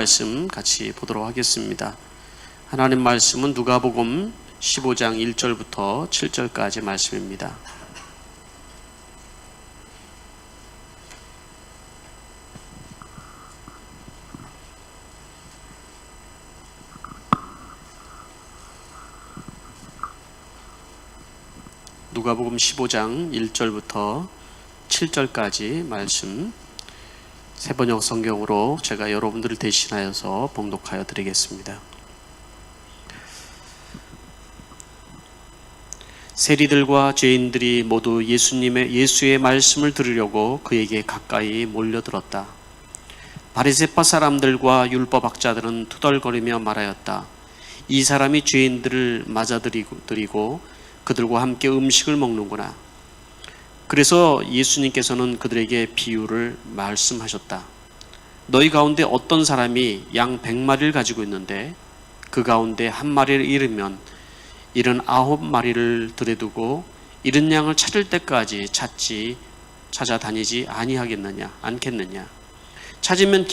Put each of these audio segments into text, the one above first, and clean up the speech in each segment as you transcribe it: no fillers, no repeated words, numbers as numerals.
말씀 같이 보도록 하겠습니다. 하나님 말씀은 누가복음 15장 1절부터 7절까지 말씀입니다. 누가복음 15장 1절부터 7절까지 말씀 새번역 성경으로 제가 여러분들을 대신하여서 봉독하여 드리겠습니다. 세리들과 죄인들이 모두 예수의 말씀을 들으려고 그에게 가까이 몰려들었다. 바리새파 사람들과 율법학자들은 투덜거리며 말하였다. 이 사람이 죄인들을 맞아들이고 그들과 함께 음식을 먹는구나. 그래서 예수님께서는 그들에게 비유를 말씀하셨다. 너희 가운데 어떤 사람이 양 100마리를 가지고 있는데 그 가운데 한 마리를 잃으면 79마리를 들여두고 잃은 양을 찾을 때까지 찾아다니지 않겠느냐. 찾으면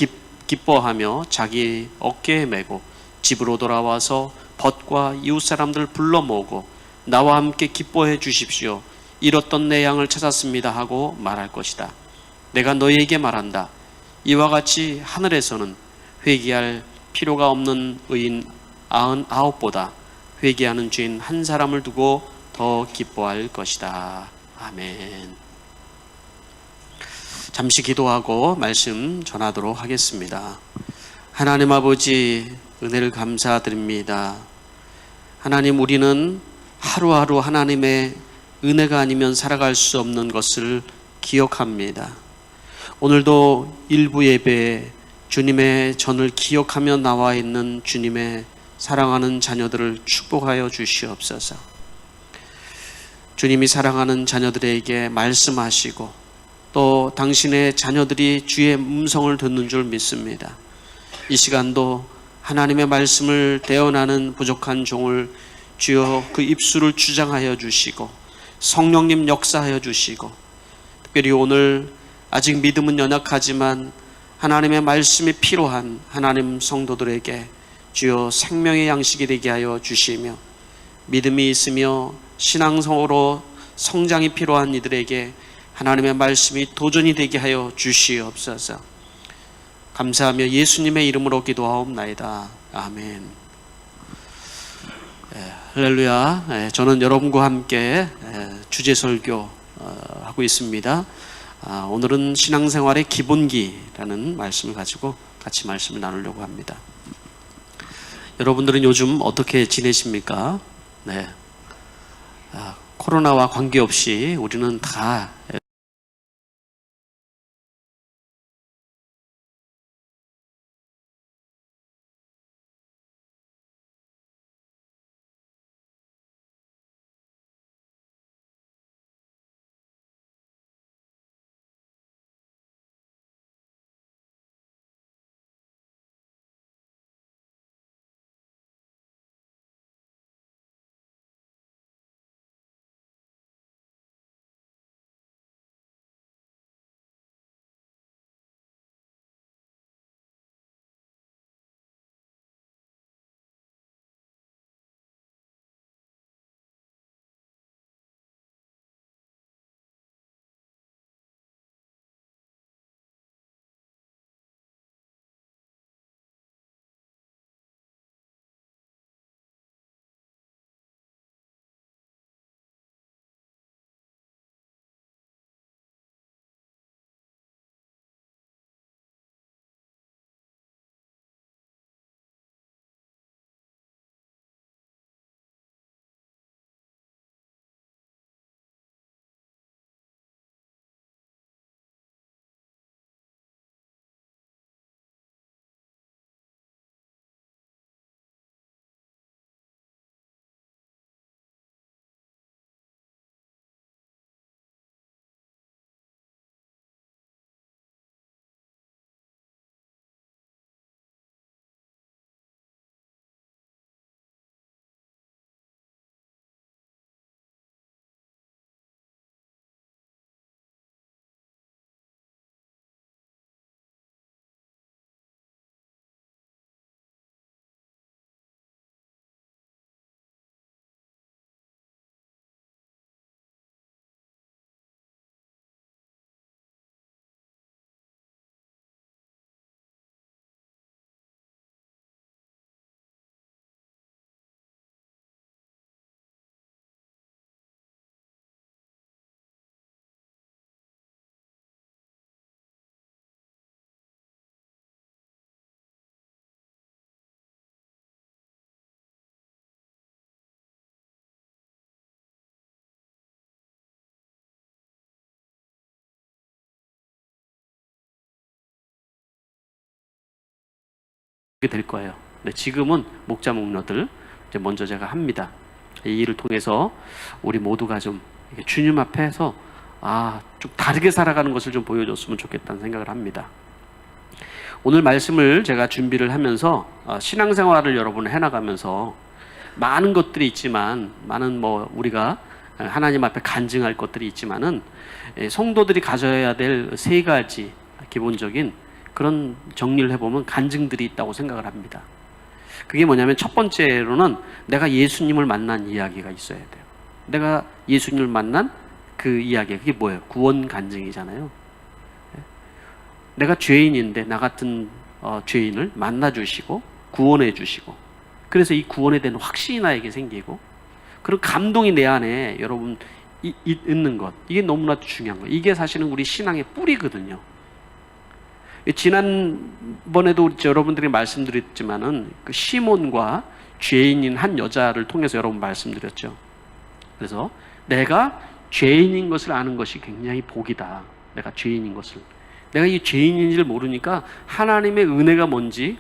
기뻐하며 자기 어깨에 메고 집으로 돌아와서 벗과 이웃 사람들 불러 모으고 나와 함께 기뻐해 주십시오. 잃었던 내 양을 찾았습니다 하고 말할 것이다. 내가 너희에게 말한다. 이와 같이 하늘에서는 회개할 필요가 없는 의인 99보다 회개하는 죄인 한 사람을 두고 더 기뻐할 것이다. 아멘. 잠시 기도하고 말씀 전하도록 하겠습니다. 하나님 아버지, 은혜를 감사드립니다. 하나님, 우리는 하루하루 하나님의 은혜가 아니면 살아갈 수 없는 것을 기억합니다. 오늘도 일부 예배에 주님의 전을 기억하며 나와 있는 주님의 사랑하는 자녀들을 축복하여 주시옵소서. 주님이 사랑하는 자녀들에게 말씀하시고 또 당신의 자녀들이 주의 음성을 듣는 줄 믿습니다. 이 시간도 하나님의 말씀을 대언하는 부족한 종을 주여 그 입술을 주장하여 주시고 성령님 역사하여 주시고, 특별히 오늘 아직 믿음은 연약하지만 하나님의 말씀이 필요한 하나님 성도들에게 주여 생명의 양식이 되게 하여 주시며, 믿음이 있으며 신앙성으로 성장이 필요한 이들에게 하나님의 말씀이 도전이 되게 하여 주시옵소서. 감사하며 예수님의 이름으로 기도하옵나이다. 아멘. 할렐루야. 저는 여러분과 함께 주제 설교 하고 있습니다. 오늘은 신앙생활의 기본기라는 말씀을 가지고 같이 말씀을 나누려고 합니다. 여러분들은 요즘 어떻게 지내십니까? 네. 코로나와 관계없이 우리는 다 그렇게 될 거예요. 근데 지금은 목자 목녀들 이제 먼저 제가 합니다. 이 일을 통해서 우리 모두가 좀 주님 앞에서 좀 다르게 살아가는 것을 좀 보여줬으면 좋겠다는 생각을 합니다. 오늘 말씀을 제가 준비를 하면서 신앙생활을 여러분 해나가면서 많은 것들이 있지만, 많은 우리가 하나님 앞에 간증할 것들이 있지만은 성도들이 가져야 될 세 가지 기본적인 그런 정리를 해보면 간증들이 있다고 생각을 합니다. 그게 뭐냐면 첫 번째로는 내가 예수님을 만난 이야기가 있어야 돼요. 내가 예수님을 만난 그 이야기, 그게 뭐예요? 구원 간증이잖아요. 내가 죄인인데 나 같은 죄인을 만나주시고 구원해 주시고, 그래서 이 구원에 대한 확신이 나에게 생기고 그런 감동이 내 안에 여러분 있는 것, 이게 너무나 중요한 거예요. 이게 사실은 우리 신앙의 뿌리거든요. 지난번에도 여러분들이 말씀드렸지만은 그 시몬과 죄인인 한 여자를 통해서 여러분 말씀드렸죠. 그래서 내가 죄인인 것을 아는 것이 굉장히 복이다. 내가 죄인인 것을, 내가 이 죄인인지를 모르니까 하나님의 은혜가 뭔지,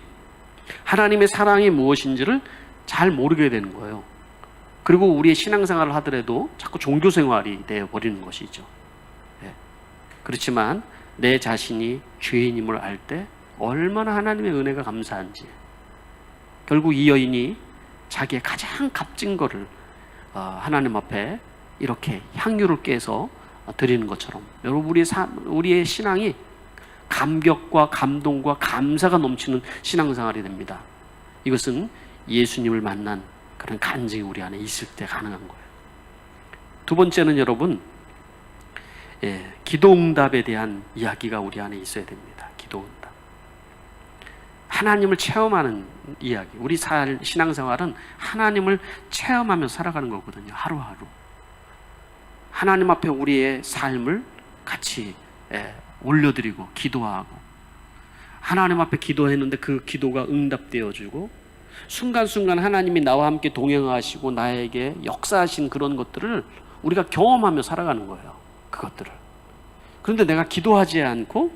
하나님의 사랑이 무엇인지를 잘 모르게 되는 거예요. 그리고 우리의 신앙생활을 하더라도 자꾸 종교생활이 되어버리는 것이죠. 그렇지만 내 자신이 죄인임을 알 때 얼마나 하나님의 은혜가 감사한지, 결국 이 여인이 자기의 가장 값진 거를 하나님 앞에 이렇게 향유를 깨서 드리는 것처럼, 여러분 우리의 신앙이 감격과 감동과 감사가 넘치는 신앙생활이 됩니다. 이것은 예수님을 만난 그런 간증이 우리 안에 있을 때 가능한 거예요. 두 번째는 여러분, 기도응답에 대한 이야기가 우리 안에 있어야 됩니다. 기도응답, 하나님을 체험하는 이야기. 우리 신앙생활은 하나님을 체험하며 살아가는 거거든요. 하루하루 하나님 앞에 우리의 삶을 같이 올려드리고 기도하고, 하나님 앞에 기도했는데 그 기도가 응답되어지고, 순간순간 하나님이 나와 함께 동행하시고 나에게 역사하신 그런 것들을 우리가 경험하며 살아가는 거예요. 그것들을. 그런데 내가 기도하지 않고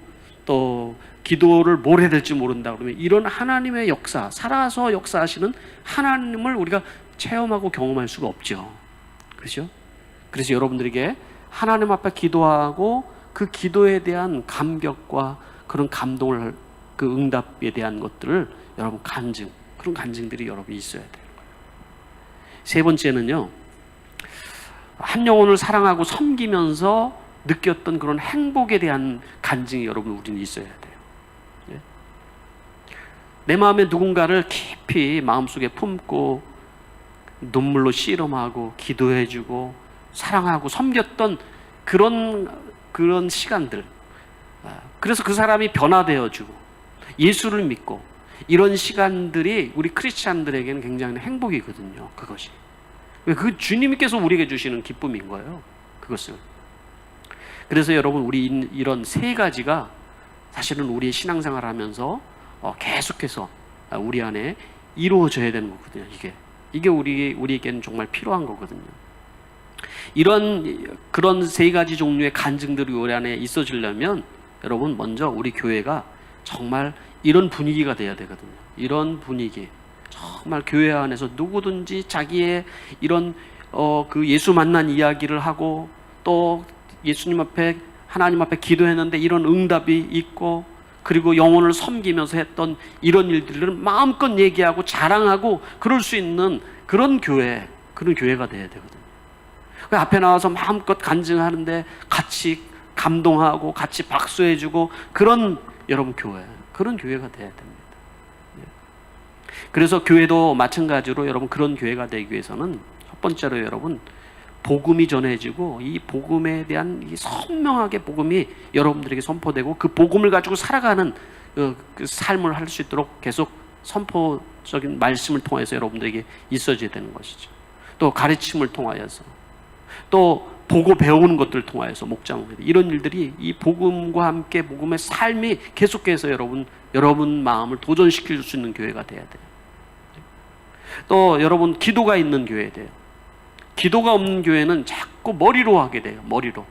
또 기도를 뭘 해야 될지 모른다 그러면 이런 하나님의 역사, 살아서 역사하시는 하나님을 우리가 체험하고 경험할 수가 없죠. 그렇죠? 그래서 여러분들에게 하나님 앞에 기도하고 그 기도에 대한 감격과 그런 감동을, 그 응답에 대한 것들을 여러분 그런 간증들이 여러분 있어야 돼요. 세 번째는요, 한 영혼을 사랑하고 섬기면서 느꼈던 그런 행복에 대한 간증이 여러분 우리는 있어야 돼요. 내 마음에 누군가를 깊이 마음속에 품고 눈물로 씨름하고 기도해주고 사랑하고 섬겼던 그런 시간들, 그래서 그 사람이 변화되어주고 예수를 믿고 이런 시간들이 우리 크리스찬들에게는 굉장히 행복이거든요. 그것이 그 주님께서 우리에게 주시는 기쁨인 거예요. 그것을. 그래서 여러분 우리 이런 세 가지가 사실은 우리의 신앙생활을 하면서 계속해서 우리 안에 이루어져야 되는 거거든요. 이게 우리에게는 정말 필요한 거거든요. 그런 세 가지 종류의 간증들이 우리 안에 있어지려면 여러분 먼저 우리 교회가 정말 이런 분위기가 돼야 되거든요. 이런 분위기, 정말 교회 안에서 누구든지 자기의 이런 그 예수 만난 이야기를 하고 또 예수님 앞에 하나님 앞에 기도했는데 이런 응답이 있고, 그리고 영혼을 섬기면서 했던 이런 일들을 마음껏 얘기하고 자랑하고 그럴 수 있는 그런 교회가 돼야 되거든요. 그 앞에 나와서 마음껏 간증하는데 같이 감동하고 같이 박수해주고 그런 여러분 그런 교회가 돼야 됩니다. 그래서 교회도 마찬가지로 여러분 그런 교회가 되기 위해서는 첫 번째로 여러분 복음이 전해지고 이 복음에 대한 이 선명하게 복음이 여러분들에게 선포되고 그 복음을 가지고 살아가는 그 삶을 할 수 있도록 계속 선포적인 말씀을 통해서 여러분들에게 있어져야 되는 것이죠. 또 가르침을 통하여서 또 보고 배우는 것들을 통하여서 목장들 이런 일들이 이 복음과 함께 복음의 삶이 계속해서 여러분 마음을 도전시킬 수 있는 교회가 돼야 돼요. 또 여러분 기도가 있는 교회 돼요. 기도가 없는 교회는 자꾸 머리로 하게 돼요. 머리로.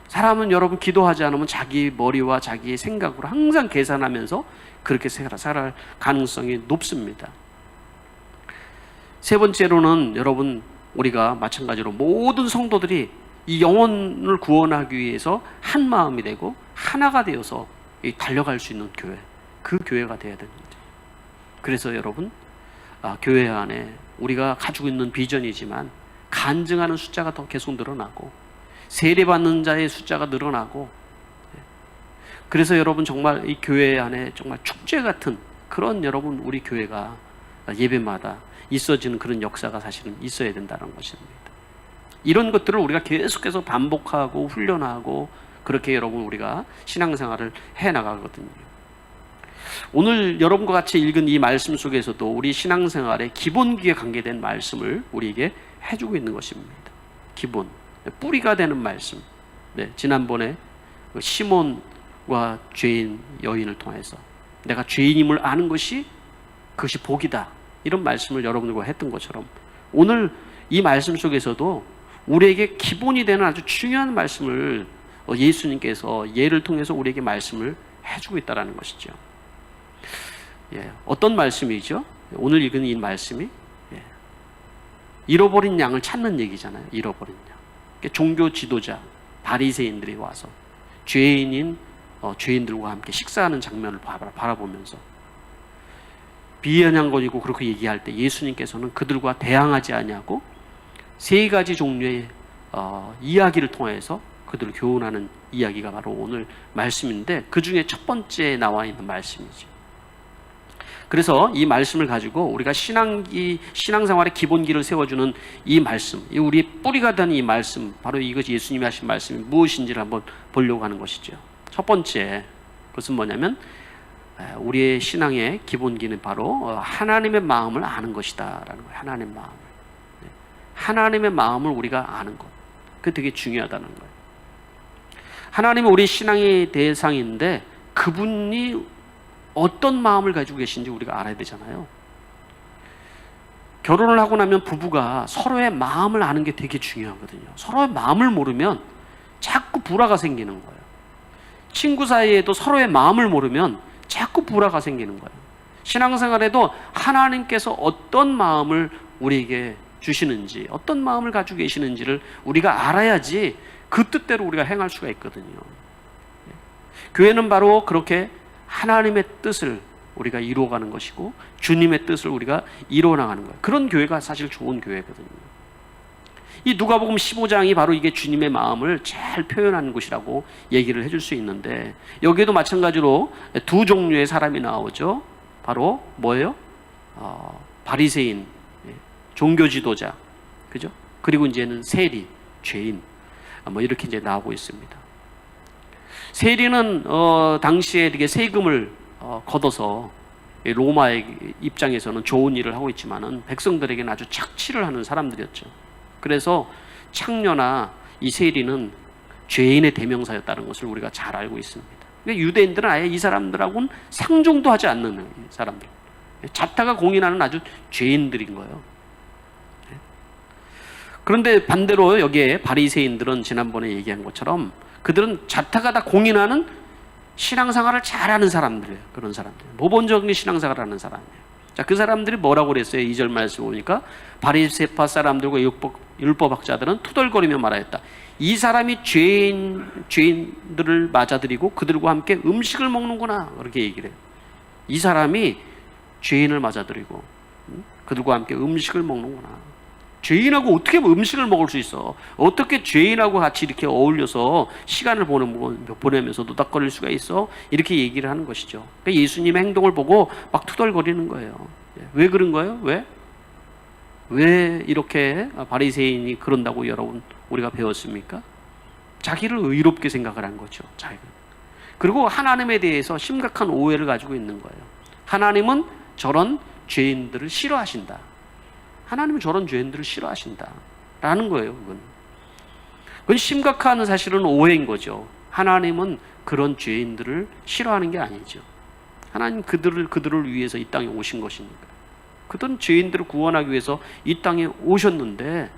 사람은 여러분 기도하지 않으면 자기 머리와 자기의 생각으로 항상 계산하면서 그렇게 살아갈 가능성이 높습니다. 세 번째로는 여러분, 우리가 마찬가지로 모든 성도들이 이 영혼을 구원하기 위해서 한 마음이 되고 하나가 되어서 달려갈 수 있는 교회, 그 교회가 되어야 됩니다. 그래서 여러분, 교회 안에 우리가 가지고 있는 비전이지만 간증하는 숫자가 더 계속 늘어나고 세례받는 자의 숫자가 늘어나고, 그래서 여러분 정말 이 교회 안에 정말 축제 같은 그런 여러분 우리 교회가 예배마다 있어지는 그런 역사가 사실은 있어야 된다는 것입니다. 이런 것들을 우리가 계속해서 반복하고 훈련하고 그렇게 여러분 우리가 신앙생활을 해나가거든요. 오늘 여러분과 같이 읽은 이 말씀 속에서도 우리 신앙생활의 기본기에 관계된 말씀을 우리에게 해주고 있는 것입니다. 기본, 뿌리가 되는 말씀. 지난번에 시몬과 죄인 여인을 통해서 내가 죄인임을 아는 것이 그것이 복이다, 이런 말씀을 여러분들과 했던 것처럼 오늘 이 말씀 속에서도 우리에게 기본이 되는 아주 중요한 말씀을 예수님께서 예를 통해서 우리에게 말씀을 해주고 있다는 것이죠. 어떤 말씀이죠? 오늘 읽은 이 말씀이 잃어버린 양을 찾는 얘기잖아요. 잃어버린 양. 종교 지도자 바리새인들이 와서 죄인인 죄인들과 함께 식사하는 장면을 바라보면서 비아냥거리고 그렇게 얘기할 때 예수님께서는 그들과 대항하지 아니하고 세 가지 종류의 이야기를 통해서 그들을 교훈하는 이야기가 바로 오늘 말씀인데, 그 중에 첫 번째에 나와 있는 말씀이죠. 그래서 이 말씀을 가지고 우리가 신앙생활의 기본기를 세워주는 이 말씀, 우리의 뿌리가 되는 이 말씀, 바로 이것이 예수님이 하신 말씀이 무엇인지를 한번 보려고 하는 것이죠. 첫 번째, 그것은 뭐냐면 우리의 신앙의 기본기는 바로 하나님의 마음을 아는 것이다 라는 거예요. 하나님의 마음을 우리가 아는 것, 그게 되게 중요하다는 거예요. 하나님은 우리 신앙의 대상인데 그분이 어떤 마음을 가지고 계신지 우리가 알아야 되잖아요. 결혼을 하고 나면 부부가 서로의 마음을 아는 게 되게 중요하거든요. 서로의 마음을 모르면 자꾸 불화가 생기는 거예요. 친구 사이에도 서로의 마음을 모르면 자꾸 불화가 생기는 거예요. 신앙생활에도 하나님께서 어떤 마음을 우리에게 주시는지, 어떤 마음을 가지고 계시는지를 우리가 알아야지 그 뜻대로 우리가 행할 수가 있거든요. 교회는 바로 그렇게 하나님의 뜻을 우리가 이루어가는 것이고 주님의 뜻을 우리가 이루어나가는 거예요. 그런 교회가 사실 좋은 교회거든요. 이 누가복음 15장이 바로 이게 주님의 마음을 잘 표현하는 곳이라고 얘기를 해줄 수 있는데, 여기에도 마찬가지로 두 종류의 사람이 나오죠. 바로 뭐예요? 바리새인, 종교 지도자, 그죠? 그리고 이제는 세리, 죄인, 이렇게 이제 나오고 있습니다. 세리는 당시에 이렇게 세금을 걷어서 로마의 입장에서는 좋은 일을 하고 있지만은 백성들에게는 아주 착취를 하는 사람들이었죠. 그래서 창녀나 이 세리는 죄인의 대명사였다는 것을 우리가 잘 알고 있습니다. 그러니까 유대인들은 아예 이 사람들하고는 상종도 하지 않는 사람들, 자타가 공인하는 아주 죄인들인 거예요. 그런데 반대로 여기에 바리새인들은 지난번에 얘기한 것처럼 그들은 자타가 다 공인하는 신앙생활을 잘하는 사람들이에요. 그런 사람들, 모범적인 신앙생활을 하는 사람이에요. 자, 그 사람들이 뭐라고 그랬어요? 2절 말씀 보니까 바리새파 사람들과 율법학자들은 투덜거리며 말하였다. 이 사람이 죄인들을 맞아들이고 그들과 함께 음식을 먹는구나, 그렇게 얘기를 해요. 이 사람이 죄인을 맞아들이고 그들과 함께 음식을 먹는구나. 죄인하고 어떻게 음식을 먹을 수 있어? 어떻게 죄인하고 같이 이렇게 어울려서 시간을 보내면서 노닥거릴 수가 있어? 이렇게 얘기를 하는 것이죠. 그러니까 예수님의 행동을 보고 막 투덜거리는 거예요. 왜 그런 거예요? 왜 이렇게 바리새인이 그런다고 여러분 우리가 배웠습니까? 자기를 의롭게 생각을 한 거죠. 그리고 하나님에 대해서 심각한 오해를 가지고 있는 거예요. 하나님은 저런 죄인들을 싫어하신다. 하나님은 저런 죄인들을 싫어하신다 라는 거예요. 그건 심각한 사실은 오해인 거죠. 하나님은 그런 죄인들을 싫어하는 게 아니죠. 하나님 그들을 위해서 이 땅에 오신 것이니까. 그들은 죄인들을 구원하기 위해서 이 땅에 오셨는데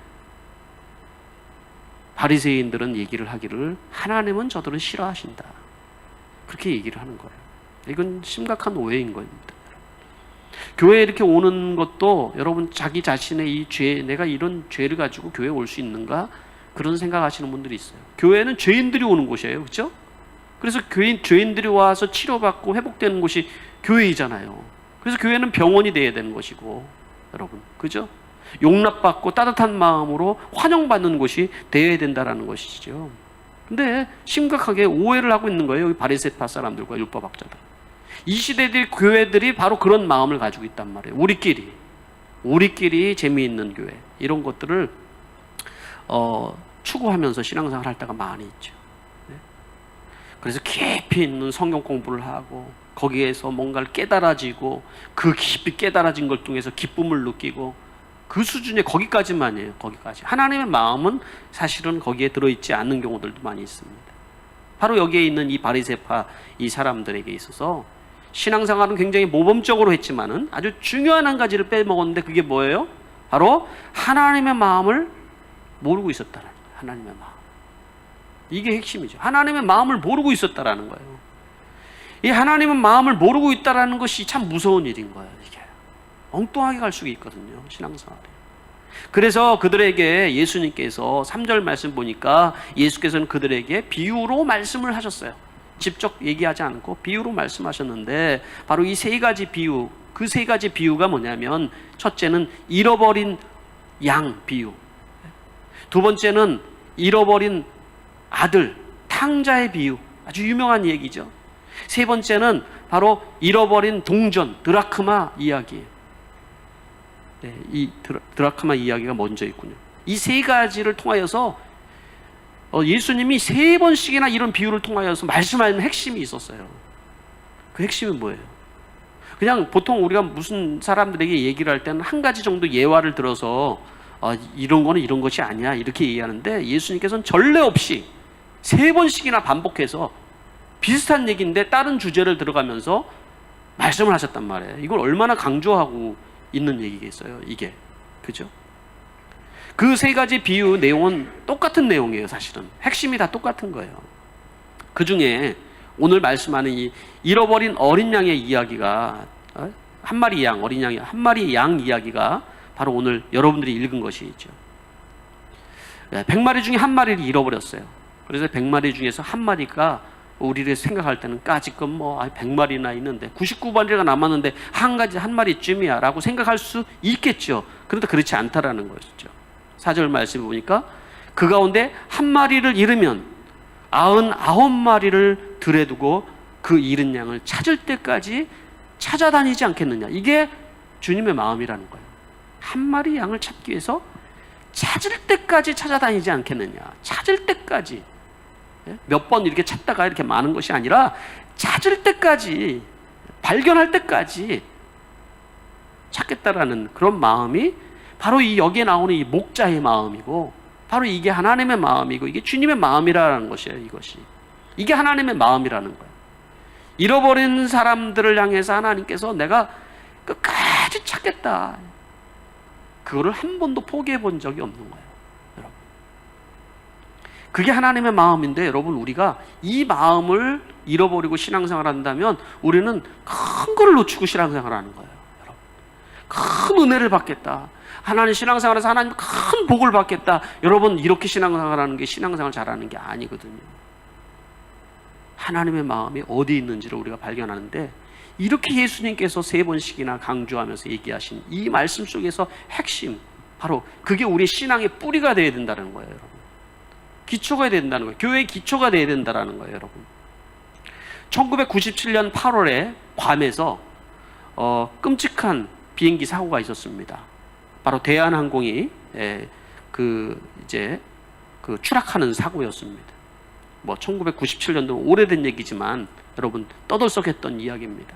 바리새인들은 얘기를 하기를 하나님은 저들을 싫어하신다, 그렇게 얘기를 하는 거예요. 이건 심각한 오해인 겁니다. 교회에 이렇게 오는 것도 여러분 자기 자신의 이 죄, 내가 이런 죄를 가지고 교회에 올 수 있는가, 그런 생각하시는 분들이 있어요. 교회는 죄인들이 오는 곳이에요, 그렇죠? 그래서 죄인들이 와서 치료받고 회복되는 곳이 교회이잖아요. 그래서 교회는 병원이 돼야 되는 것이고, 여러분, 그죠? 용납받고 따뜻한 마음으로 환영받는 곳이 되어야 된다는 것이죠. 근데 심각하게 오해를 하고 있는 거예요, 바리새파 사람들과 율법학자들. 이 시대의 교회들이 바로 그런 마음을 가지고 있단 말이에요. 우리끼리 재미있는 교회, 이런 것들을 추구하면서 신앙생활 할 때가 많이 있죠. 네? 그래서 깊이 있는 성경 공부를 하고 거기에서 뭔가를 깨달아지고 그 깊이 깨달아진 걸 통해서 기쁨을 느끼고, 그 수준에 거기까지만이에요. 거기까지. 하나님의 마음은 사실은 거기에 들어있지 않는 경우들도 많이 있습니다. 바로 여기에 있는 이 바리새파 이 사람들에게 있어서 신앙생활은 굉장히 모범적으로 했지만은 아주 중요한 한 가지를 빼먹었는데, 그게 뭐예요? 바로 하나님의 마음을 모르고 있었다는 거예요. 하나님의 마음. 이게 핵심이죠. 하나님의 마음을 모르고 있었다라는 거예요. 이 하나님의 마음을 모르고 있다라는 것이 참 무서운 일인 거예요. 이게 엉뚱하게 갈 수가 있거든요, 신앙생활에. 그래서 그들에게 예수님께서 3절 말씀 보니까 예수께서는 그들에게 비유로 말씀을 하셨어요. 직접 얘기하지 않고 비유로 말씀하셨는데, 바로 이 세 가지 비유, 그 세 가지 비유가 뭐냐면, 첫째는 잃어버린 양 비유, 두 번째는 잃어버린 아들, 탕자의 비유, 아주 유명한 얘기죠. 세 번째는 바로 잃어버린 동전, 드라크마 이야기. 네, 이 드라크마 이야기가 먼저 있군요. 이 세 가지를 통하여서 예수님이 세 번씩이나 이런 비유를 통하여서 말씀하는 핵심이 있었어요. 그 핵심은 뭐예요? 그냥 보통 우리가 무슨 사람들에게 얘기를 할 때는 한 가지 정도 예화를 들어서 이런 거는 이런 것이 아니야, 이렇게 얘기하는데, 예수님께서는 전례 없이 세 번씩이나 반복해서 비슷한 얘기인데 다른 주제를 들어가면서 말씀을 하셨단 말이에요. 이걸 얼마나 강조하고 있는 얘기겠어요, 이게. 그죠? 그 세 가지 비유 내용은 똑같은 내용이에요. 사실은 핵심이 다 똑같은 거예요. 그 중에 오늘 말씀하는 이 잃어버린 어린 양의 이야기가, 한 마리 양, 어린 양이 한 마리 양 이야기가 바로 오늘 여러분들이 읽은 것이죠. 100마리 중에 한 마리를 잃어버렸어요. 그래서 100마리 중에서 한 마리가 우리를 생각할 때는 까짓건 뭐 100마리나 있는데 99마리가 남았는데 한 마리쯤이야 라고 생각할 수 있겠죠. 그런데 그렇지 않다라는 것이죠. 4절 말씀을 보니까 그 가운데 한 마리를 잃으면 99마리를 들에 두고 그 잃은 양을 찾을 때까지 찾아다니지 않겠느냐. 이게 주님의 마음이라는 거예요. 한 마리 양을 찾기 위해서 찾을 때까지 찾아다니지 않겠느냐. 찾을 때까지. 몇 번 이렇게 찾다가 이렇게 많은 것이 아니라 찾을 때까지, 발견할 때까지 찾겠다라는 그런 마음이 바로 이 여기에 나오는 이 목자의 마음이고, 바로 이게 하나님의 마음이고, 이게 주님의 마음이라는 것이에요. 이게 하나님의 마음이라는 거예요. 잃어버린 사람들을 향해서 하나님께서 내가 끝까지 찾겠다, 그거를 한 번도 포기해 본 적이 없는 거예요. 여러분, 그게 하나님의 마음인데, 여러분, 우리가 이 마음을 잃어버리고 신앙생활 한다면 우리는 큰 거를 놓치고 신앙생활 하는 거예요. 여러분, 큰 은혜를 받겠다, 하나님 신앙생활에서 하나님 큰 복을 받겠다. 여러분, 이렇게 신앙생활하는 게 신앙생활 잘하는 게 아니거든요. 하나님의 마음이 어디 있는지를 우리가 발견하는데, 이렇게 예수님께서 세 번씩이나 강조하면서 얘기하신 이 말씀 속에서 핵심, 바로 그게 우리 신앙의 뿌리가 되어야 된다는 거예요. 여러분, 기초가 되어야 된다는 거예요. 교회의 기초가 되어야 된다는 거예요. 여러분, 1997년 8월에 괌에서 끔찍한 비행기 사고가 있었습니다. 바로 대한항공이 추락하는 사고였습니다. 뭐 1997년도 오래된 얘기지만 여러분, 떠들썩했던 이야기입니다.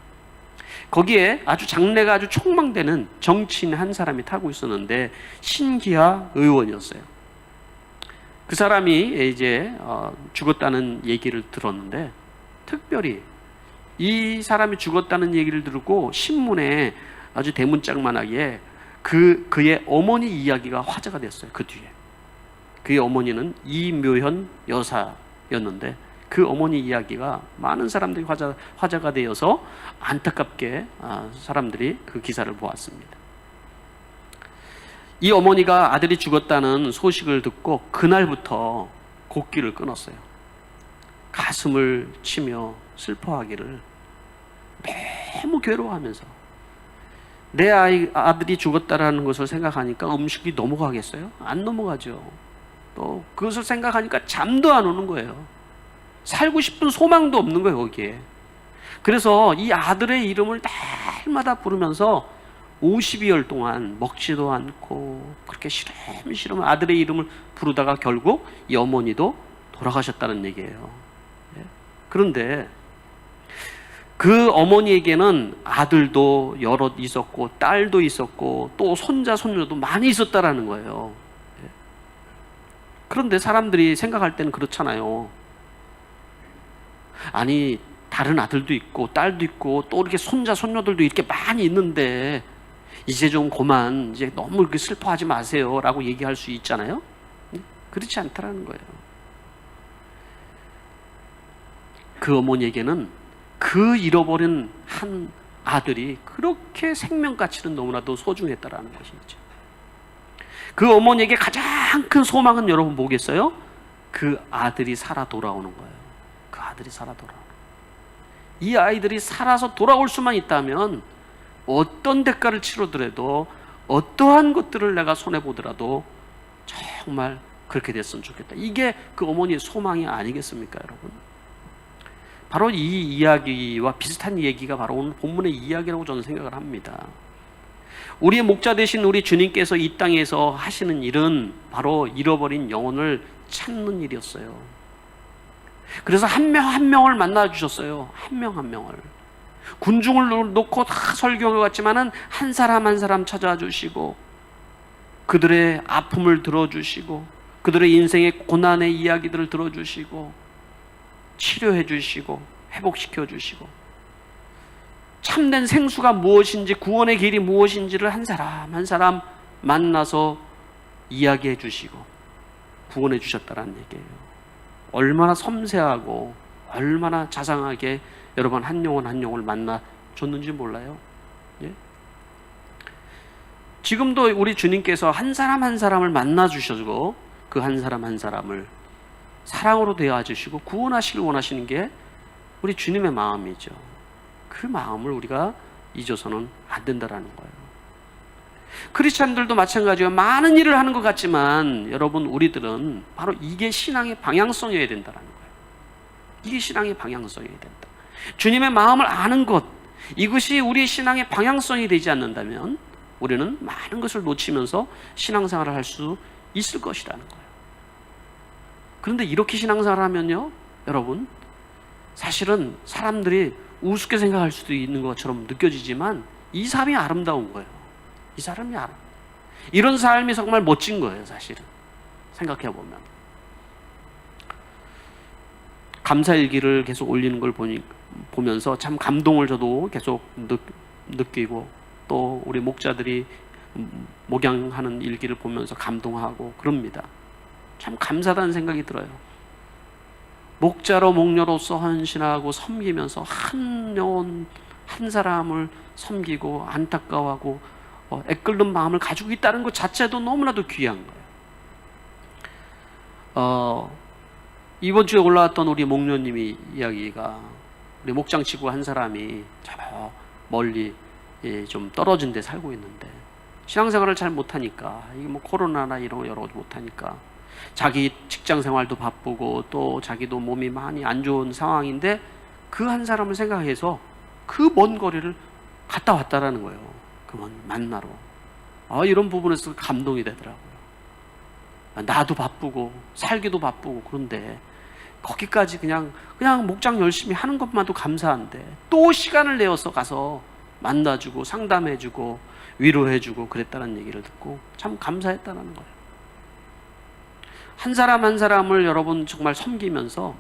거기에 아주 장래가 아주 촉망되는 정치인 한 사람이 타고 있었는데, 신기하 의원이었어요. 그 사람이 이제 죽었다는 얘기를 들었는데, 특별히 이 사람이 죽었다는 얘기를 듣고 신문에 아주 대문짝만하게 그의 어머니 이야기가 화제가 됐어요. 그 뒤에 그의 어머니는 이묘현 여사였는데 그 어머니 이야기가 많은 사람들이 화제가 되어서 안타깝게 사람들이 그 기사를 보았습니다. 이 어머니가 아들이 죽었다는 소식을 듣고 그날부터 곡기를 끊었어요. 가슴을 치며 슬퍼하기를 너무 괴로워하면서 내 아들이 죽었다라는 것을 생각하니까 음식이 넘어가겠어요? 안 넘어가죠. 또 그것을 생각하니까 잠도 안 오는 거예요. 살고 싶은 소망도 없는 거예요, 거기에. 그래서 이 아들의 이름을 날마다 부르면서 50여일 동안 먹지도 않고 그렇게 시름시름 아들의 이름을 부르다가 결국 이 어머니도 돌아가셨다는 얘기예요. 그런데 그 어머니에게는 아들도 여럿 있었고 딸도 있었고 또 손자 손녀도 많이 있었다라는 거예요. 그런데 사람들이 생각할 때는 그렇잖아요. 아니 다른 아들도 있고 딸도 있고 또 이렇게 손자 손녀들도 이렇게 많이 있는데 이제 좀 그만, 이제 너무 이렇게 슬퍼하지 마세요 라고 얘기할 수 있잖아요. 그렇지 않다라는 거예요. 그 어머니에게는 그 잃어버린 한 아들이 그렇게 생명가치는 너무나도 소중했다라는 것이죠. 그 어머니에게 가장 큰 소망은 여러분 뭐겠어요? 그 아들이 살아 돌아오는 거예요. 그 아들이 살아 돌아오는 거예요. 이 아이들이 살아서 돌아올 수만 있다면 어떤 대가를 치르더라도 어떠한 것들을 내가 손해보더라도 정말 그렇게 됐으면 좋겠다. 이게 그 어머니의 소망이 아니겠습니까, 여러분? 바로 이 이야기와 비슷한 얘기가 바로 오늘 본문의 이야기라고 저는 생각을 합니다. 우리의 목자 되신 우리 주님께서 이 땅에서 하시는 일은 바로 잃어버린 영혼을 찾는 일이었어요. 그래서 한 명 한 명을 만나주셨어요. 한 명 한 명을. 군중을 놓고 다 설교를 갔지만은 한 사람 한 사람 찾아주시고 그들의 아픔을 들어주시고 그들의 인생의 고난의 이야기들을 들어주시고 치료해 주시고 회복시켜 주시고 참된 생수가 무엇인지 구원의 길이 무엇인지를 한 사람 한 사람 만나서 이야기해 주시고 구원해 주셨다는 얘기예요. 얼마나 섬세하고 얼마나 자상하게 여러분 한 영혼 한 영혼을 만나 줬는지 몰라요. 예? 지금도 우리 주님께서 한 사람 한 사람을 만나 주셔서 그 한 사람 한 사람을 사랑으로 대해 주시고 구원하시길 원하시는 게 우리 주님의 마음이죠. 그 마음을 우리가 잊어서는 안 된다라는 거예요. 크리스찬들도 마찬가지로 많은 일을 하는 것 같지만 여러분 우리들은 바로 이게 신앙의 방향성이어야 된다는 거예요. 이게 신앙의 방향성이어야 된다. 주님의 마음을 아는 것, 이것이 우리의 신앙의 방향성이 되지 않는다면 우리는 많은 것을 놓치면서 신앙생활을 할 수 있을 것이라는 거예요. 그런데 이렇게 신앙생활을 하면요, 여러분, 사실은 사람들이 우습게 생각할 수도 있는 것처럼 느껴지지만 이 삶이 아름다운 거예요. 이 사람이 이런 삶이 정말 멋진 거예요, 사실은. 생각해 보면. 감사일기를 계속 올리는 걸 보면서 참 감동을 저도 계속 느끼고 또 우리 목자들이 목양하는 일기를 보면서 감동하고 그럽니다. 참 감사하다는 생각이 들어요. 목자로 목녀로서 헌신하고 섬기면서 한 영혼 한 사람을 섬기고 안타까워하고 애끓는 마음을 가지고 있다는 것 자체도 너무나도 귀한 거예요. 이번 주에 올라왔던 우리 목녀님이 이야기가 우리 목장치구 한 사람이 저 멀리 좀 떨어진 데 살고 있는데 신앙생활을 잘 못하니까 이게 뭐 코로나나 이런 거 여러 가지 못하니까 자기 직장생활도 바쁘고 또 자기도 몸이 많이 안 좋은 상황인데 그 한 사람을 생각해서 그 먼 거리를 갔다 왔다라는 거예요. 그 만나러. 이런 부분에서 감동이 되더라고요. 나도 바쁘고 살기도 바쁘고 그런데 거기까지 그냥 목장 열심히 하는 것만도 감사한데 또 시간을 내어서 가서 만나주고 상담해주고 위로해주고 그랬다는 얘기를 듣고 참 감사했다는 거예요. 한 사람 한 사람을 여러분 정말 섬기면서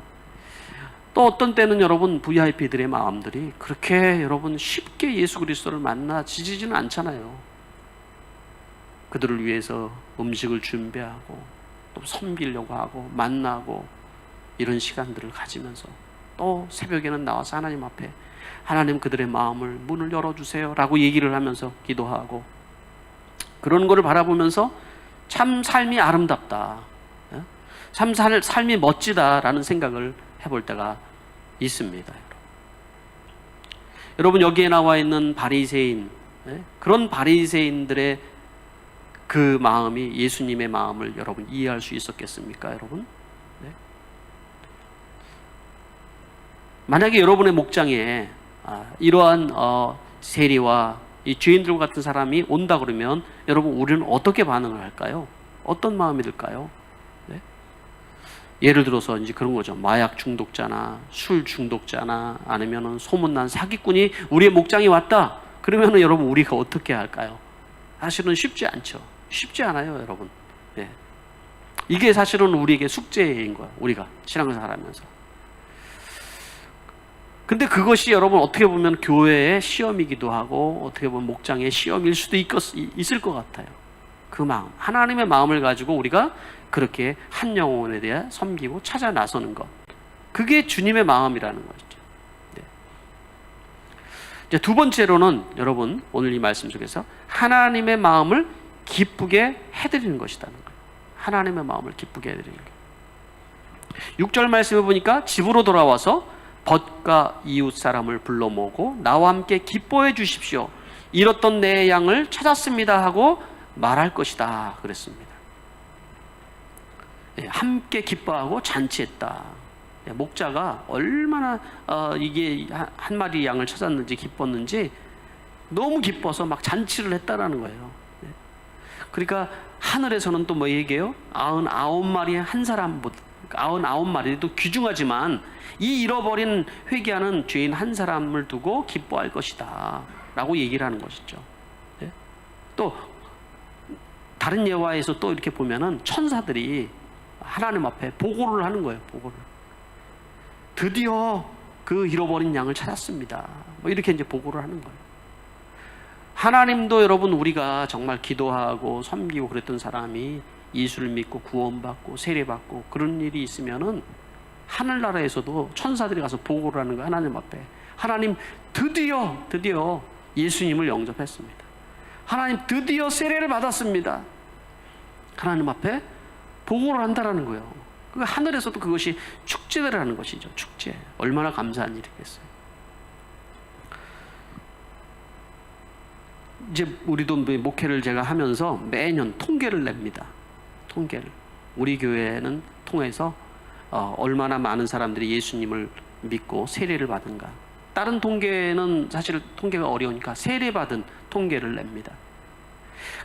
또 어떤 때는 여러분 VIP들의 마음들이 그렇게 여러분 쉽게 예수 그리스도를 만나 지지지는 않잖아요. 그들을 위해서 음식을 준비하고 또 섬기려고 하고 만나고 이런 시간들을 가지면서 또 새벽에는 나와서 하나님 앞에 하나님 그들의 마음을 문을 열어주세요 라고 얘기를 하면서 기도하고 그런 거를 바라보면서 참 삶이 아름답다, 참 삶이 멋지다라는 생각을 해볼 때가 있습니다. 여러분 여기에 나와 있는 바리새인, 그런 바리새인들의 그 마음이 예수님의 마음을 여러분 이해할 수 있었겠습니까, 여러분? 만약에 여러분의 목장에 이러한 세리와 이 죄인들 같은 사람이 온다 그러면 여러분 우리는 어떻게 반응을 할까요? 어떤 마음이 들까요? 네? 예를 들어서 이제 그런 거죠. 마약 중독자나 술 중독자나 아니면은 소문난 사기꾼이 우리의 목장에 왔다. 그러면은 여러분 우리가 어떻게 할까요? 사실은 쉽지 않죠. 쉽지 않아요, 여러분. 네. 이게 사실은 우리에게 숙제인 거예요. 우리가 신앙생활하면서. 근데 그것이 여러분 어떻게 보면 교회의 시험이기도 하고 어떻게 보면 목장의 시험일 수도 있을 것 같아요. 그 마음, 하나님의 마음을 가지고 우리가 그렇게 한 영혼에 대해 섬기고 찾아 나서는 것, 그게 주님의 마음이라는 것이죠. 네. 이제 두 번째로는 여러분 오늘 이 말씀 속에서 하나님의 마음을 기쁘게 해드리는 것이라는 거예요. 하나님의 마음을 기쁘게 해드리는 거예요. 6절 말씀에 보니까 집으로 돌아와서 벗과 이웃 사람을 불러 모으고 나와 함께 기뻐해 주십시오. 잃었던 내 양을 찾았습니다 하고 말할 것이다 그랬습니다. 함께 기뻐하고 잔치했다. 목자가 얼마나 이게 한 마리 양을 찾았는지 기뻤는지 너무 기뻐서 막 잔치를 했다라는 거예요. 그러니까 하늘에서는 또 뭐 얘기해요? 99마리의 한 사람보다 99마리도 귀중하지만 이 잃어버린 회개하는 죄인 한 사람을 두고 기뻐할 것이다 라고 얘기를 하는 것이죠. 또 다른 예화에서 또 이렇게 보면은 천사들이 하나님 앞에 보고를 하는 거예요. 보고를. 드디어 그 잃어버린 양을 찾았습니다. 뭐 이렇게 이제 보고를 하는 거예요. 하나님도 여러분 우리가 정말 기도하고 섬기고 그랬던 사람이 예수를 믿고 구원받고 세례받고 그런 일이 있으면은 하늘나라에서도 천사들이 가서 보고를 하는 거예요. 하나님 앞에. 하나님 드디어 예수님을 영접했습니다. 하나님 드디어 세례를 받았습니다. 하나님 앞에 보고를 한다라는 거예요. 하늘에서도 그것이 축제라는 것이죠. 축제. 얼마나 감사한 일이겠어요. 이제 우리도 목회를 제가 하면서 매년 통계를 냅니다. 통계를. 우리 교회는 통해서 얼마나 많은 사람들이 예수님을 믿고 세례를 받은가. 다른 통계는 사실 통계가 어려우니까 세례받은 통계를 냅니다.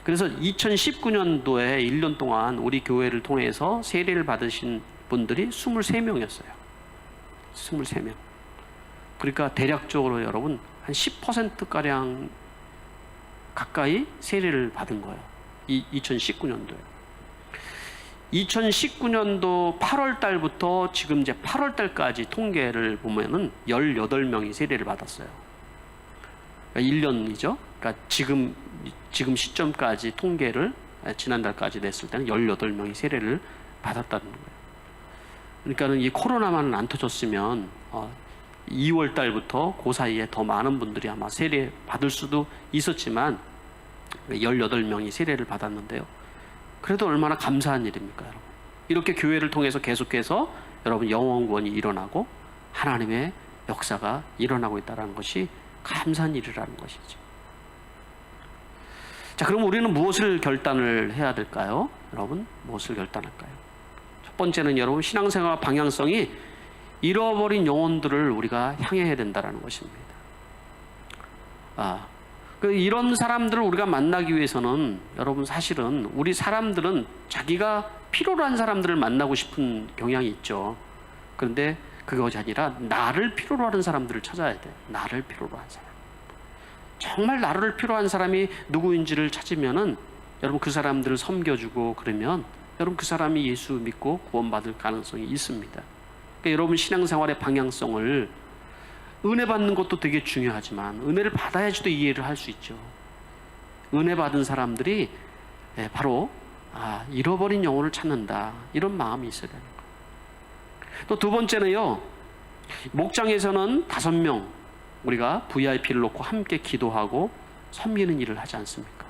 그래서 2019년도에 1년 동안 우리 교회를 통해서 세례를 받으신 분들이 23명이었어요. 23명. 그러니까 대략적으로 여러분 한 10%가량 가까이 세례를 받은 거예요. 2019년도에. 2019년도 8월 달부터 지금 이제 8월 달까지 통계를 보면은 18명이 세례를 받았어요. 그러니까 1년이죠. 그러니까 지금 시점까지 통계를 지난달까지 냈을 때는 18명이 세례를 받았다는 거예요. 그러니까는 이 코로나만 안 터졌으면 2월 달부터 그 사이에 더 많은 분들이 아마 세례 받을 수도 있었지만 18명이 세례를 받았는데요. 그래도 얼마나 감사한 일입니까, 여러분? 이렇게 교회를 통해서 계속해서 여러분 영혼구원이 일어나고 하나님의 역사가 일어나고 있다는 것이 감사한 일이라는 것이죠. 자, 그럼 우리는 무엇을 결단을 해야 될까요? 여러분, 무엇을 결단할까요? 첫 번째는 여러분 신앙생활 방향성이 잃어버린 영혼들을 우리가 향해야 된다는 것입니다. 이런 사람들을 우리가 만나기 위해서는 여러분 사실은 우리 사람들은 자기가 필요로 한 사람들을 만나고 싶은 경향이 있죠. 그런데 그것이 아니라 나를 필요로 하는 사람들을 찾아야 돼요. 나를 필요로 한 사람. 정말 나를 필요로 한 사람이 누구인지를 찾으면은 여러분 그 사람들을 섬겨주고 그러면 여러분 그 사람이 예수 믿고 구원받을 가능성이 있습니다. 그러니까 여러분 신앙생활의 방향성을 은혜 받는 것도 되게 중요하지만 은혜를 받아야지도 이해를 할 수 있죠. 은혜 받은 사람들이 바로 잃어버린 영혼을 찾는다. 이런 마음이 있어야 되는 거예요. 또 두 번째는요, 목장에서는 5명 우리가 VIP를 놓고 함께 기도하고 섬기는 일을 하지 않습니까?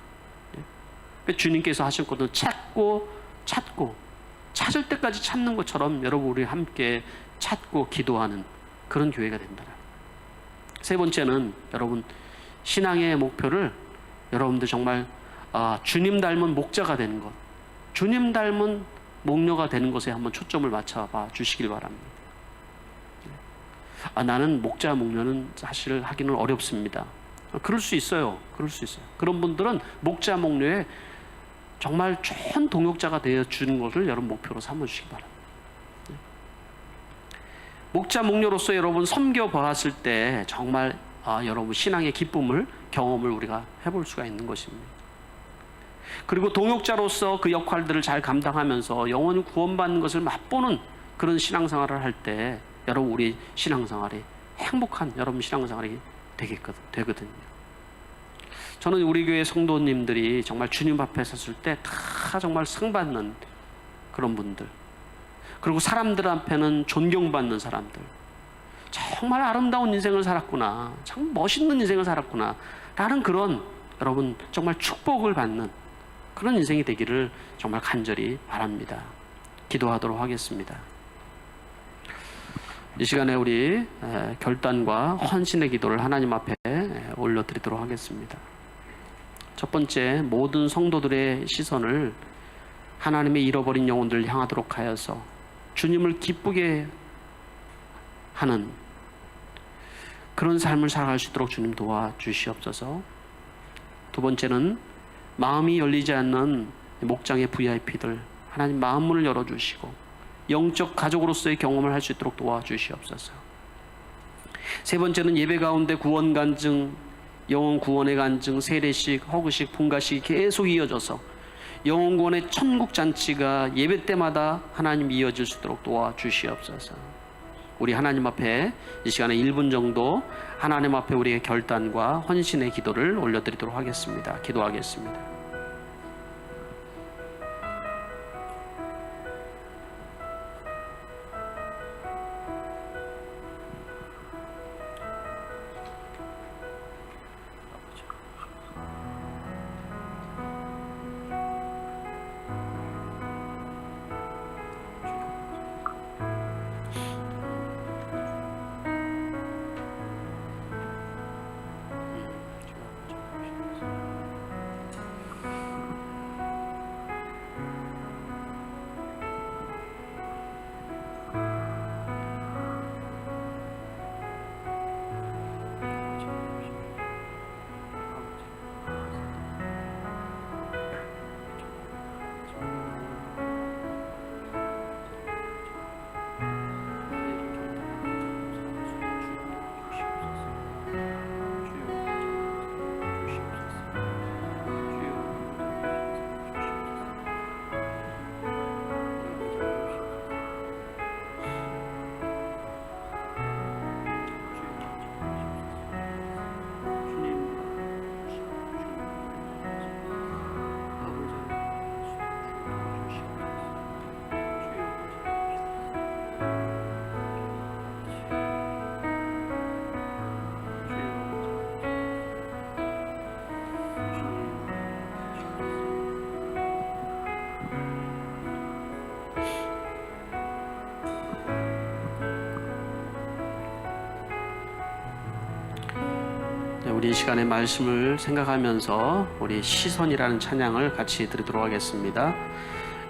주님께서 하신 것은 찾고 찾을 때까지 찾는 것처럼 여러분 우리 함께 찾고 기도하는 그런 교회가 된다. 세 번째는 여러분 신앙의 목표를 여러분들 정말 주님 닮은 목자가 되는 것, 주님 닮은 목녀가 되는 것에 한번 초점을 맞춰봐 주시길 바랍니다. 나는 목자 목녀는 사실 하기는 어렵습니다. 그럴 수 있어요. 그런 분들은 목자 목녀에 정말 좋은 동역자가 되어주는 것을 여러분 목표로 삼아주시기 바랍니다. 목자 목녀로서 여러분 섬겨보았을 때 정말 여러분 신앙의 기쁨을 경험을 우리가 해볼 수가 있는 것입니다. 그리고 동역자로서 그 역할들을 잘 감당하면서 영혼 구원받는 것을 맛보는 그런 신앙생활을 할 때 여러분 우리 신앙생활이 행복한 여러분 신앙생활이 되거든요. 저는 우리 교회 성도님들이 정말 주님 앞에 섰을 때 다 정말 상받는 그런 분들, 그리고 사람들 앞에는 존경받는 사람들, 정말 아름다운 인생을 살았구나, 참 멋있는 인생을 살았구나 라는 그런 여러분 정말 축복을 받는 그런 인생이 되기를 정말 간절히 바랍니다. 기도하도록 하겠습니다. 이 시간에 우리 결단과 헌신의 기도를 하나님 앞에 올려드리도록 하겠습니다. 첫 번째, 모든 성도들의 시선을 하나님의 잃어버린 영혼들을 향하도록 하여서 주님을 기쁘게 하는 그런 삶을 살아갈 수 있도록 주님 도와주시옵소서. 두 번째는 마음이 열리지 않는 목장의 VIP들 하나님 마음문을 열어주시고 영적 가족으로서의 경험을 할 수 있도록 도와주시옵소서. 세 번째는 예배 가운데 구원 간증, 영혼 구원의 간증, 세례식, 허구식, 분가식이 계속 이어져서 영혼 구원의 천국 잔치가 예배 때마다 하나님 이어질 수 있도록 도와주시옵소서. 우리 하나님 앞에 이 시간에 1분 정도 하나님 앞에 우리의 결단과 헌신의 기도를 올려드리도록 하겠습니다. 기도하겠습니다. 우리 이 시간에 말씀을 생각하면서 우리 시선이라는 찬양을 같이 드리도록 하겠습니다.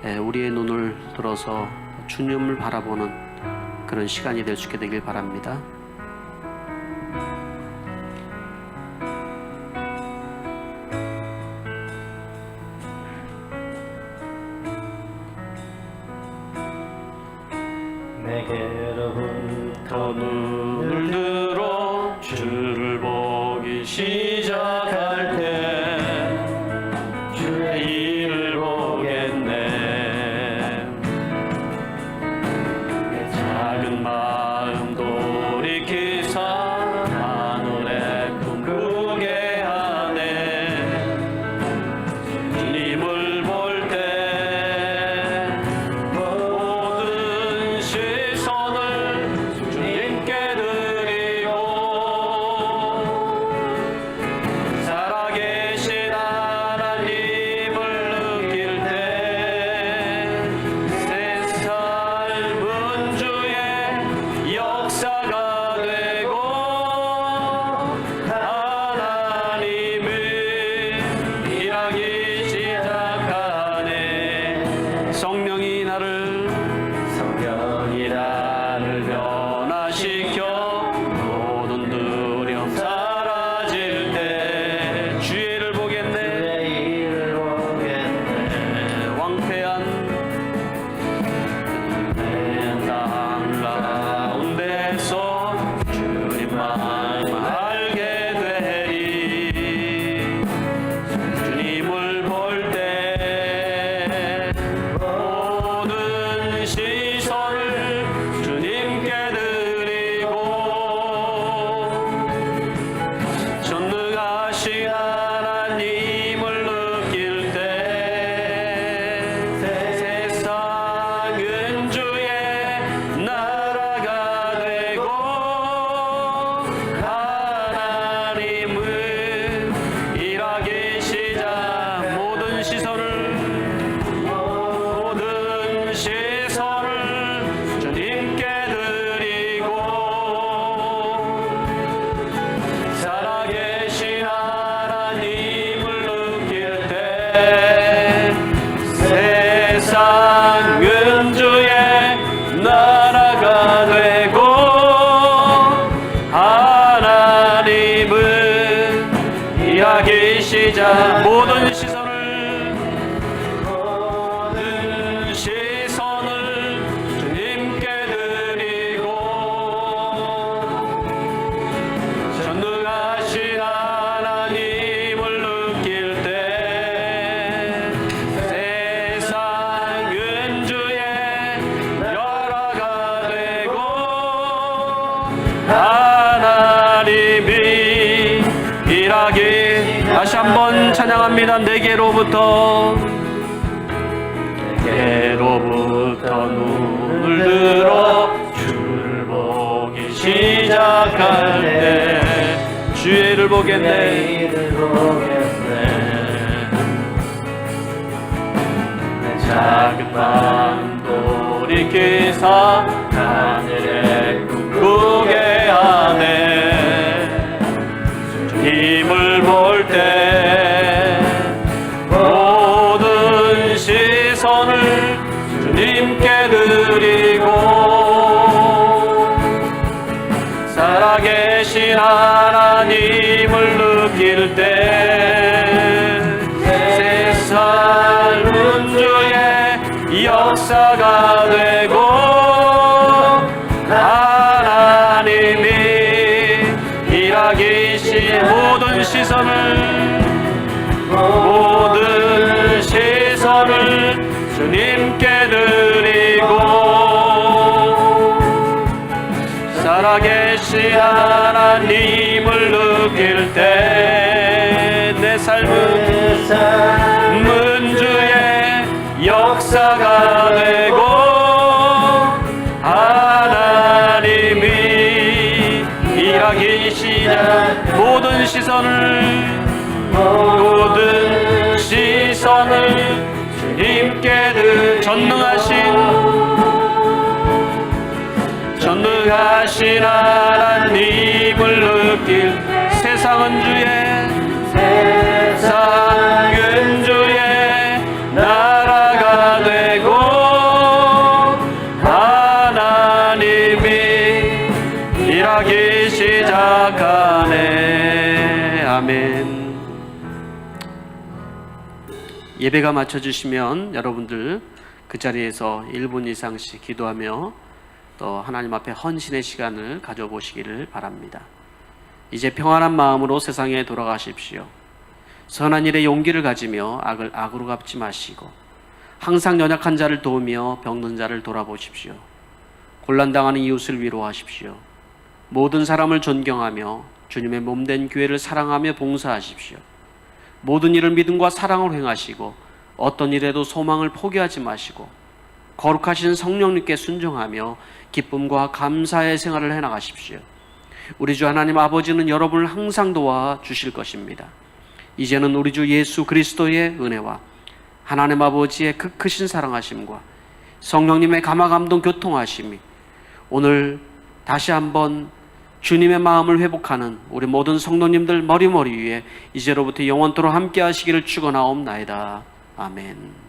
우리의 눈을 들어서 주님을 바라보는 그런 시간이 될 수 있게 되길 바랍니다. 내게로부터 눈을 들어 주를 보기 시작할 때 주의 일을 보겠네. 내 작은 마음 돌이키사 하늘의 꿈꾸게 하네. 주님을 볼 때 세상은 주의 나라가 되고 하나님은 일하기 시작. 모든 시선을 주님께 드리고 전능하신 하나님을 느낄 때 세상은 주의 나라가 되고 하나님이 일하기. 다시 한번 찬양합니다. 내게로부터 눈을 들어 주를 보기 시작할 때 주의를 보겠네. 내 작은 마음 돌이키사 하늘에 꿈꾸게 하네. 주님을 볼 때 모든 시선을 주님께 드리고 살아계신 하나님을 느낄 때 세상은 주의 역사가 되고 하나님이 일하기 시작해 모든 시선을 주님께 드리고 살아계신 하나님을 느낄 때 내 삶은 주의 역사가 되고 하나님이 일하기 시작. 모든 시선을 주님께 전능하신 하나님을 느낄 세상은 주의 나라가 되고 하나님이 일하기 시작하네. 아멘. 예배가 마쳐주시면 여러분들 그 자리에서 1분 이상씩 기도하며 또 하나님 앞에 헌신의 시간을 가져보시기를 바랍니다. 이제 평안한 마음으로 세상에 돌아가십시오. 선한 일에 용기를 가지며 악을 악으로 갚지 마시고 항상 연약한 자를 도우며 병든 자를 돌아보십시오. 곤란당하는 이웃을 위로하십시오. 모든 사람을 존경하며 주님의 몸된 교회를 사랑하며 봉사하십시오. 모든 일을 믿음과 사랑으로 행하시고 어떤 일에도 소망을 포기하지 마시고 거룩하신 성령님께 순종하며 기쁨과 감사의 생활을 해나가십시오. 우리 주 하나님 아버지는 여러분을 항상 도와주실 것입니다. 이제는 우리 주 예수 그리스도의 은혜와 하나님 아버지의 그 크신 사랑하심과 성령님의 감화감동 교통하심이 오늘 다시 한번 주님의 마음을 회복하는 우리 모든 성도님들 머리 위에 이제로부터 영원토록 함께 하시기를 축원하옵나이다. 아멘.